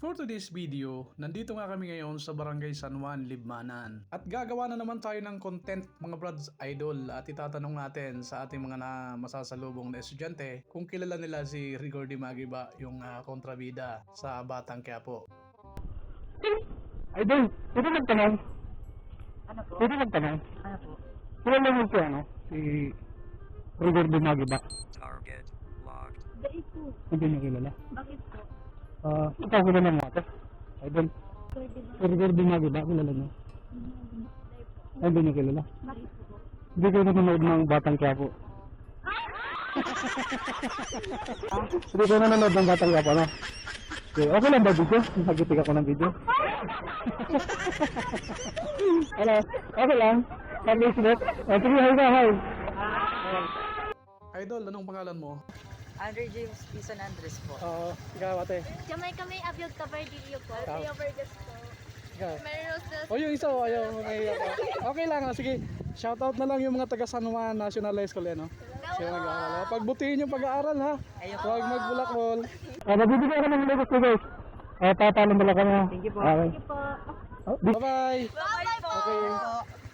For today's video, nandito nga kami ngayon sa Barangay San Juan, Libmanan. At gagawa na naman tayo ng content mga Brads Idol at itatanong natin sa ating mga masasalubong na estudyante kung kilala nila si Rigor Dimagi ba, yung kontrabida sa Batang Quiapo. Idol, pwede magtanong? Ano po? Pwede magtanong? Ano po? Kilala mo si si Rigor Dimagi ba? Target locked. Dahil po. Hindi niyo kilala. Bakit po? Ikaw kilala mo ate? Idol, Pwede ba? si Rigor Dimagi ba? Kilala niyo? Dahil po. Ay, hindi niyo kilala? Bakit po? Hindi kayo nanonood ng Batang Quiapo. Hindi kayo nanonood ng Batang Quiapo, no? Okay, okay lang ba video? Nagitig ako ng video. Hello, okay lang. Happy Smith. Sige, hi ka, hi. Idol, anong pangalan mo? Andre James Pison Andres po. Ikaw ate. Kami Abiod Cabardillo po. Ikaw. Rio Verdes po. Ikaw. Mary Rose Del O yung isa, ayaw mo ngayon. Okay lang, sige. Shoutout na lang yung mga taga San Juan National High School, no? Sila nag-aaral. Pagbutihin yung pag-aaral, ha? Huwag magbulakbol. Nabibigyan ka ng lagos ko, guys. Papalo mo lang kami. Thank you po. Okay. po. Bye-bye. Bye-bye po! Okay.